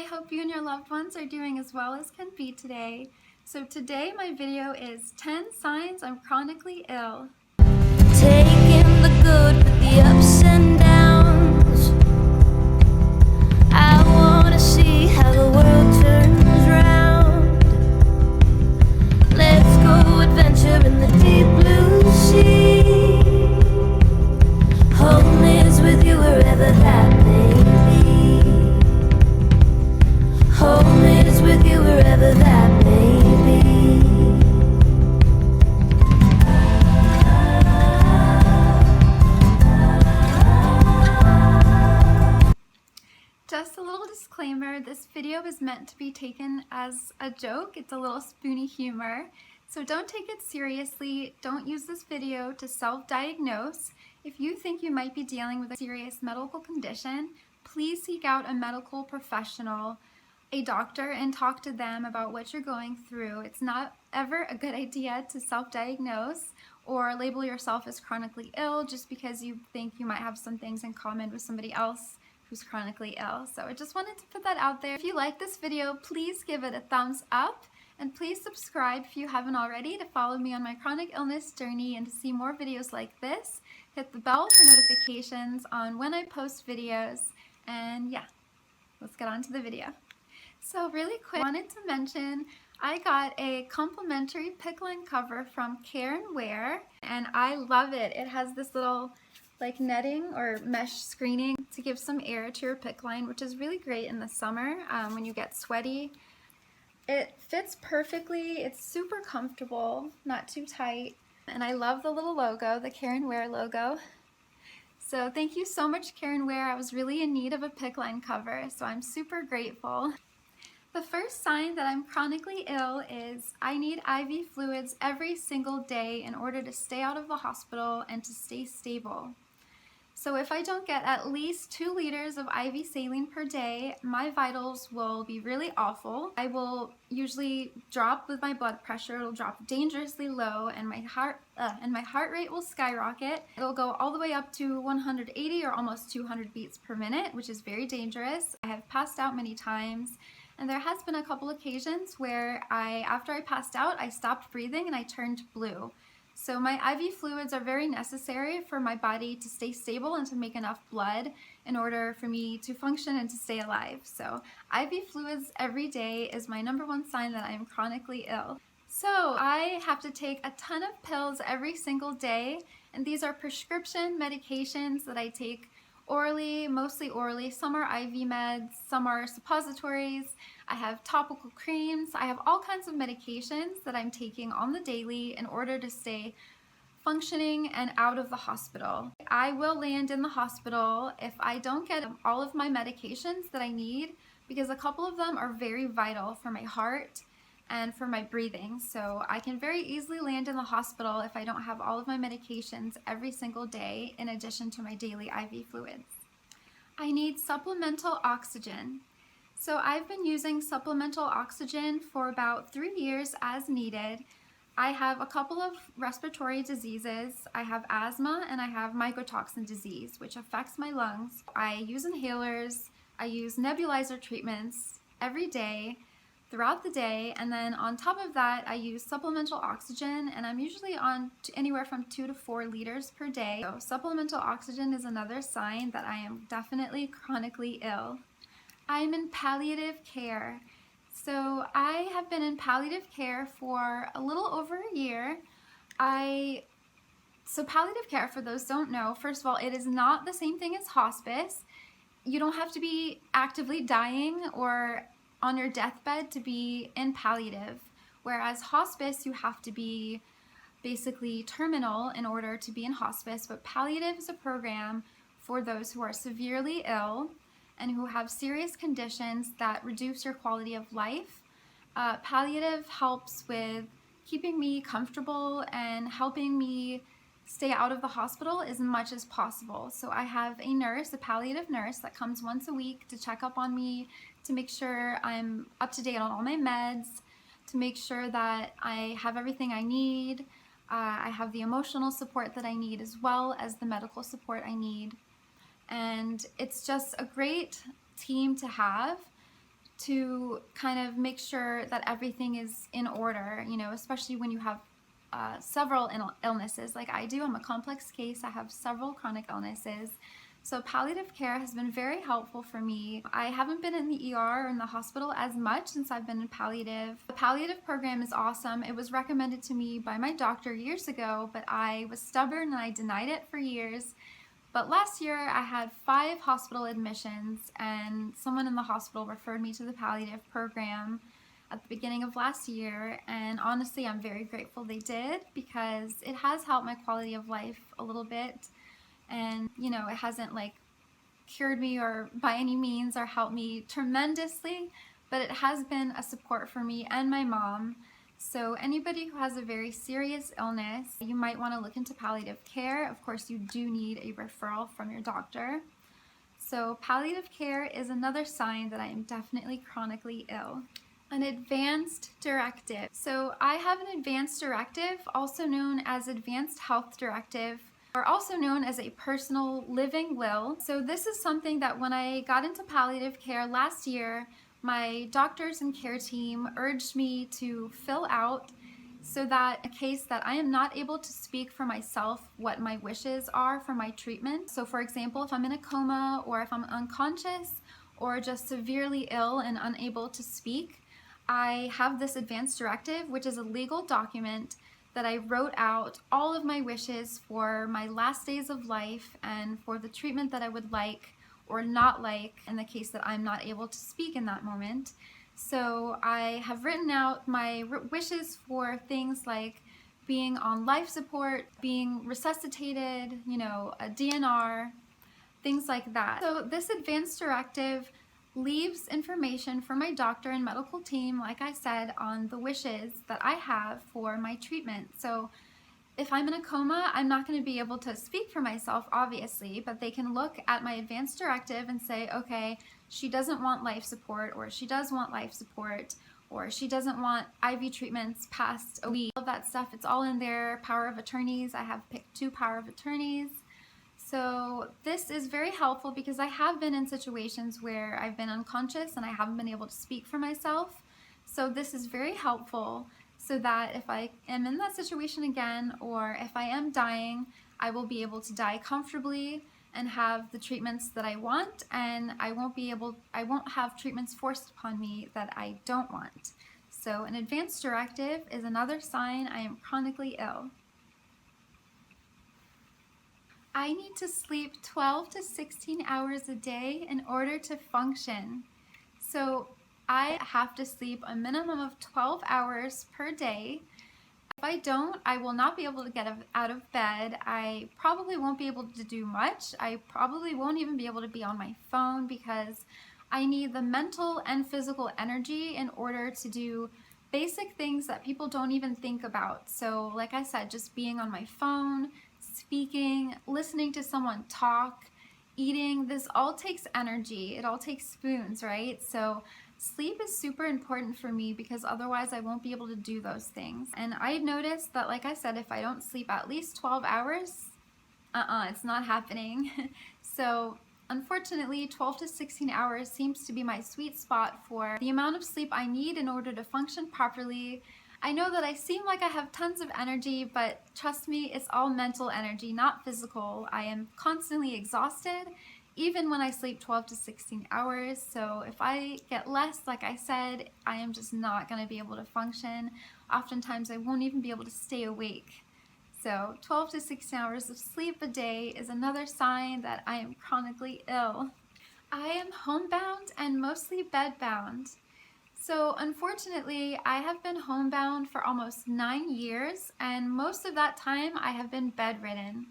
hope you and your loved ones are doing as well as can be today. So today my video is 10 signs I'm chronically ill. Taking the good with the ups and downs. I wanna see how the world turns round. Let's go adventure in the deep blue sea. Home is with you wherever that may be. Home is with you wherever that may be. Just a little disclaimer, this video is meant to be taken as a joke. It's a little Spoonie humor, so don't take it seriously. Don't use this video to self-diagnose. If you think you might be dealing with a serious medical condition, please seek out a medical professional, a doctor, and talk to them about what you're going through. It's not ever a good idea to self-diagnose or label yourself as chronically ill just because you think you might have some things in common with somebody else who's chronically ill. So I just wanted to put that out there. If you like this video, please give it a thumbs up, and please subscribe if you haven't already to follow me on my chronic illness journey and to see more videos like this. Hit the bell for notifications on when I post videos, and yeah, let's get on to the video. So really quick, I wanted to mention I got a complimentary PICC line cover from Care & Wear, and I love it. It has this little like netting or mesh screening to give some air to your PICC line, which is really great in the summer when you get sweaty. It fits perfectly, it's super comfortable, not too tight, and I love the little logo, the Care & Wear logo. So thank you so much, Care & Wear. I was really in need of a PICC line cover, so I'm super grateful. The first sign that I'm chronically ill is I need IV fluids every single day in order to stay out of the hospital and to stay stable. So if I don't get at least 2 liters of IV saline per day, my vitals will be really awful. I will usually drop with my blood pressure. It'll drop dangerously low, and my heart rate will skyrocket. It'll go all the way up to 180 or almost 200 beats per minute, which is very dangerous. I have passed out many times, and there has been a couple occasions where after I passed out, I stopped breathing and I turned blue. So my IV fluids are very necessary for my body to stay stable and to make enough blood in order for me to function and to stay alive. So IV fluids every day is my #1 sign that I am chronically ill. So I have to take a ton of pills every single day, and these are prescription medications that I take orally, mostly orally. Some are IV meds, some are suppositories. I have topical creams. I have all kinds of medications that I'm taking on the daily in order to stay functioning and out of the hospital. I will land in the hospital if I don't get all of my medications that I need, because a couple of them are very vital for my heart and for my breathing. So I can very easily land in the hospital if I don't have all of my medications every single day in addition to my daily IV fluids. I need supplemental oxygen. So I've been using supplemental oxygen for about 3 years as needed. I have a couple of respiratory diseases. I have asthma and I have mycotoxin disease, which affects my lungs. I use inhalers, I use nebulizer treatments every day, throughout the day, and then on top of that I use supplemental oxygen, and I'm usually on anywhere from 2 to 4 liters per day. So supplemental oxygen is another sign that I am definitely chronically ill. I'm in palliative care. So I have been in palliative care for a little over a year. So palliative care, for those who don't know, first of all, it is not the same thing as hospice. You don't have to be actively dying or on your deathbed to be in palliative, whereas hospice you have to be basically terminal in order to be in hospice. But palliative is a program for those who are severely ill and who have serious conditions that reduce your quality of life. Palliative helps with keeping me comfortable and helping me stay out of the hospital as much as possible. So I have a nurse, a palliative nurse, that comes once a week to check up on me, to make sure I'm up to date on all my meds, to make sure that I have everything I need. I have the emotional support that I need as well as the medical support I need. And it's just a great team to have to kind of make sure that everything is in order, you know, especially when you have several illnesses like I do. I'm a complex case. I have several chronic illnesses. So palliative care has been very helpful for me. I haven't been in the ER or in the hospital as much since I've been in palliative. The palliative program is awesome. It was recommended to me by my doctor years ago, but I was stubborn and I denied it for years. But last year I had 5 hospital admissions, and someone in the hospital referred me to the palliative program at the beginning of last year, and honestly I'm very grateful they did, because it has helped my quality of life a little bit. And you know, it hasn't like cured me or by any means or helped me tremendously, but it has been a support for me and my mom. So anybody who has a very serious illness, you might want to look into palliative care. Of course, you do need a referral from your doctor. So palliative care is another sign that I am definitely chronically ill. An advanced directive. So I have an advanced directive, also known as advanced health directive, or also known as a personal living will. So this is something that when I got into palliative care last year, my doctors and care team urged me to fill out, so that in case that I am not able to speak for myself what my wishes are for my treatment. So for example, if I'm in a coma, or if I'm unconscious, or just severely ill and unable to speak, I have this advanced directive, which is a legal document that I wrote out all of my wishes for my last days of life and for the treatment that I would like or not like in the case that I'm not able to speak in that moment. So I have written out my wishes for things like being on life support, being resuscitated, you know, a DNR, things like that. So this advanced directive leaves information for my doctor and medical team, like I said, on the wishes that I have for my treatment. So if I'm in a coma, I'm not going to be able to speak for myself, obviously, but they can look at my advanced directive and say, okay, she doesn't want life support, or she does want life support, or she doesn't want IV treatments past a week. All of that stuff, it's all in their power of attorneys. I have picked 2 power of attorneys. So this is very helpful because I have been in situations where I've been unconscious and I haven't been able to speak for myself. So this is very helpful, so that if I am in that situation again, or if I am dying, I will be able to die comfortably and have the treatments that I want, and I won't have treatments forced upon me that I don't want. So an advanced directive is another sign I am chronically ill. I need to sleep 12 to 16 hours a day in order to function. So I have to sleep a minimum of 12 hours per day. If I don't, I will not be able to get out of bed. I probably won't be able to do much. I probably won't even be able to be on my phone, because I need the mental and physical energy in order to do basic things that people don't even think about. So like I said, just being on my phone, speaking, listening to someone talk, eating, this all takes energy. It all takes spoons, right? So sleep is super important for me, because otherwise I won't be able to do those things. And I've noticed that, like I said, if I don't sleep at least 12 hours, it's not happening. So unfortunately, 12 to 16 hours seems to be my sweet spot for the amount of sleep I need in order to function properly. I know that I seem like I have tons of energy, but trust me, it's all mental energy, not physical. I am constantly exhausted, even when I sleep 12 to 16 hours. So if I get less, like I said, I am just not going to be able to function. Oftentimes I won't even be able to stay awake. So 12 to 16 hours of sleep a day is another sign that I am chronically ill. I am homebound and mostly bedbound. So unfortunately, I have been homebound for almost 9 years, and most of that time I have been bedridden.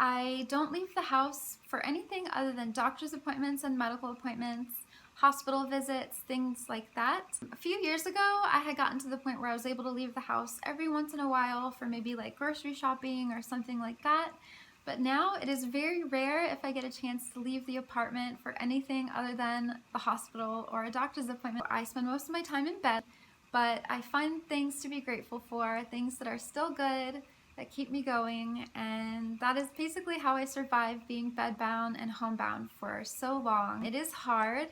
I don't leave the house for anything other than doctor's appointments and medical appointments, hospital visits, things like that. A few years ago, I had gotten to the point where I was able to leave the house every once in a while for maybe like grocery shopping or something like that. But now it is very rare if I get a chance to leave the apartment for anything other than the hospital or a doctor's appointment. I spend most of my time in bed, but I find things to be grateful for, things that are still good, that keep me going, and that is basically how I survived being bedbound and homebound for so long. It is hard.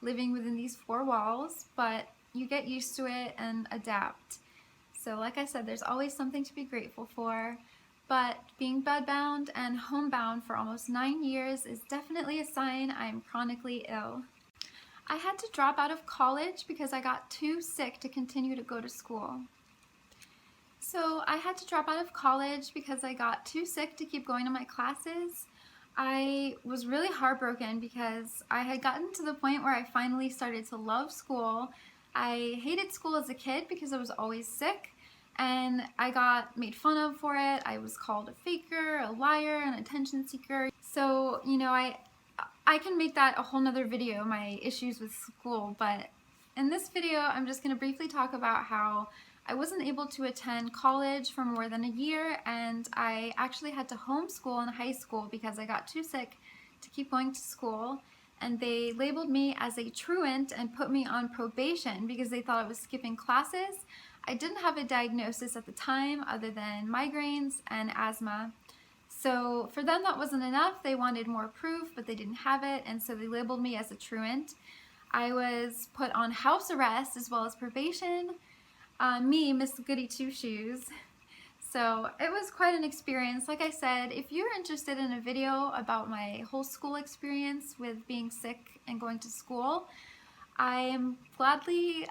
living within these four walls, but you get used to it and adapt. So like I said, there's always something to be grateful for, but being bedbound and homebound for almost 9 years is definitely a sign I'm chronically ill. I had to drop out of college because I got too sick to continue to go to school. So I had to drop out of college because I got too sick to keep going to my classes. I was really heartbroken because I had gotten to the point where I finally started to love school. I hated school as a kid because I was always sick, and I got made fun of for it. I was called a faker, a liar, an attention seeker. So, you know, I can make that a whole nother video, my issues with school, but in this video I'm just going to briefly talk about how I wasn't able to attend college for more than a year, and I actually had to homeschool in high school because I got too sick to keep going to school, and they labeled me as a truant and put me on probation because they thought I was skipping classes. I didn't have a diagnosis at the time other than migraines and asthma. So for them that wasn't enough. They wanted more proof, but they didn't have it, and so they labeled me as a truant. I was put on house arrest as well as probation. Me, Miss Goody Two Shoes. So it was quite an experience. Like I said, if you're interested in a video about my whole school experience with being sick and going to school, I'll be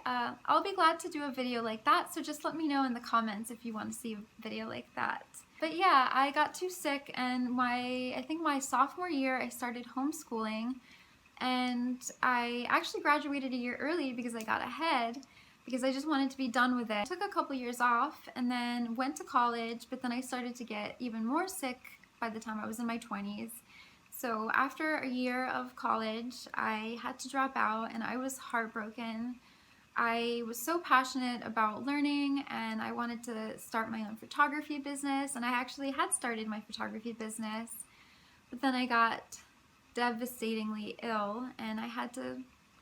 glad to do a video like that, so just let me know in the comments if you want to see a video like that. But yeah, I got too sick, and I think my sophomore year I started homeschooling, and I actually graduated a year early because I got ahead, because I just wanted to be done with it. I took a couple years off and then went to college, but then I started to get even more sick by the time I was in my 20s. So after a year of college, I had to drop out, and I was heartbroken. I was so passionate about learning, and I wanted to start my own photography business, and I actually had started my photography business, but then I got devastatingly ill and I had to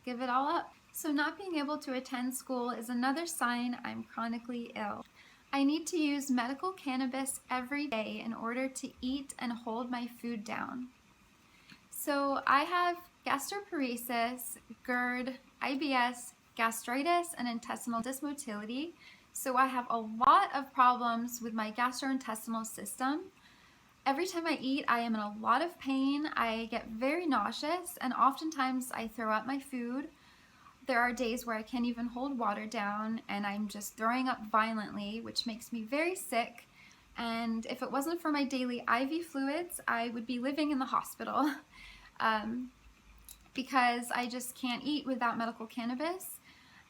give it all up. So not being able to attend school is another sign I'm chronically ill. I need to use medical cannabis every day in order to eat and hold my food down. So I have gastroparesis, GERD, IBS, gastritis, and intestinal dysmotility. So I have a lot of problems with my gastrointestinal system. Every time I eat, I am in a lot of pain. I get very nauseous, and oftentimes I throw up my food. There are days where I can't even hold water down, and I'm just throwing up violently, which makes me very sick. And if it wasn't for my daily IV fluids, I would be living in the hospital because I just can't eat without medical cannabis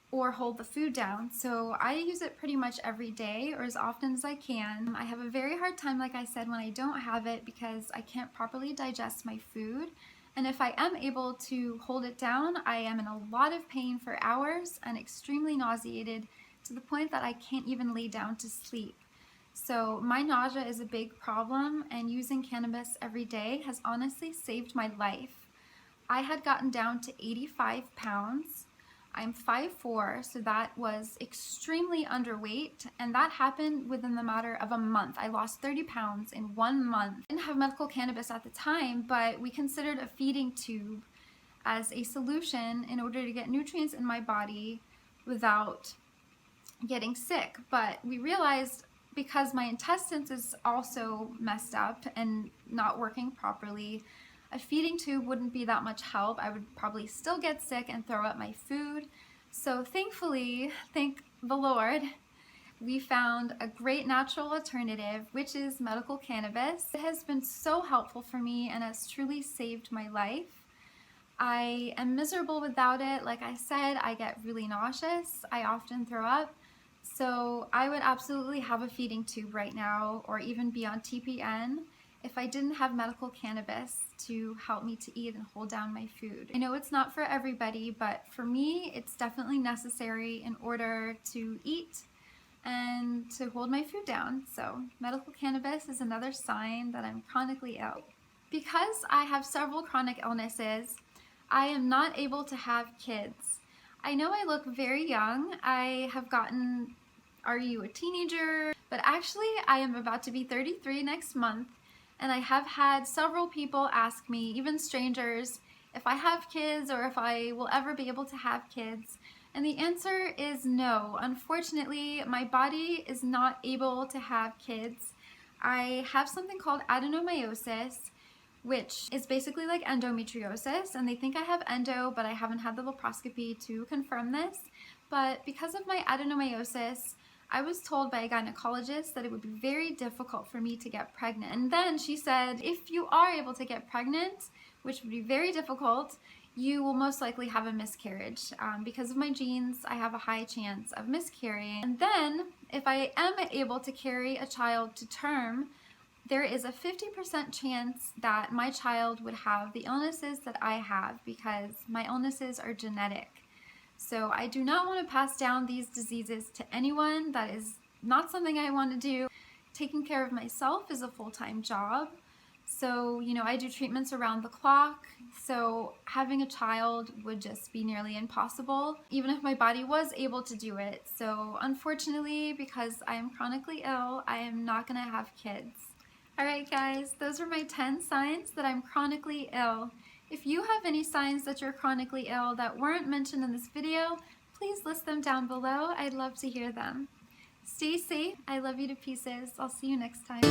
or hold the food down. So I use it pretty much every day, or as often as I can. I have a very hard time, like I said, when I don't have it because I can't properly digest my food. And if I am able to hold it down, I am in a lot of pain for hours and extremely nauseated to the point that I can't even lay down to sleep. So my nausea is a big problem, and using cannabis every day has honestly saved my life. I had gotten down to 85 pounds. I'm 5'4", so that was extremely underweight, and that happened within the matter of a month. I lost 30 pounds in 1 month. I didn't have medical cannabis at the time, but we considered a feeding tube as a solution in order to get nutrients in my body without getting sick. But we realized, because my intestines is also messed up and not working properly, a feeding tube wouldn't be that much help. I would probably still get sick and throw up my food. So thankfully, thank the Lord, we found a great natural alternative, which is medical cannabis. It has been so helpful for me and has truly saved my life. I am miserable without it. Like I said, I get really nauseous. I often throw up. So I would absolutely have a feeding tube right now, or even be on TPN, if I didn't have medical cannabis to help me to eat and hold down my food. I know it's not for everybody, but for me, it's definitely necessary in order to eat and to hold my food down. So medical cannabis is another sign that I'm chronically ill. Because I have several chronic illnesses, I am not able to have kids. I know I look very young. I have gotten, "Are you a teenager?" But actually I am about to be 33 next month. And I have had several people ask me, even strangers, if I have kids or if I will ever be able to have kids. And the answer is no. Unfortunately, my body is not able to have kids. I have something called adenomyosis, which is basically like endometriosis, and they think I have endo, but I haven't had the laparoscopy to confirm this. But because of my adenomyosis, I was told by a gynecologist that it would be very difficult for me to get pregnant. And then she said, if you are able to get pregnant, which would be very difficult, you will most likely have a miscarriage. Because of my genes, I have a high chance of miscarrying. And then, if I am able to carry a child to term, there is a 50% chance that my child would have the illnesses that I have because my illnesses are genetic. So I do not want to pass down these diseases to anyone. That is not something I want to do. Taking care of myself is a full-time job. So, I do treatments around the clock. So having a child would just be nearly impossible, even if my body was able to do it. So unfortunately, because I am chronically ill, I am not going to have kids. Alright guys, those are my 10 signs that I'm chronically ill. If you have any signs that you're chronically ill that weren't mentioned in this video, please list them down below. I'd love to hear them. Stay safe. I love you to pieces. I'll see you next time.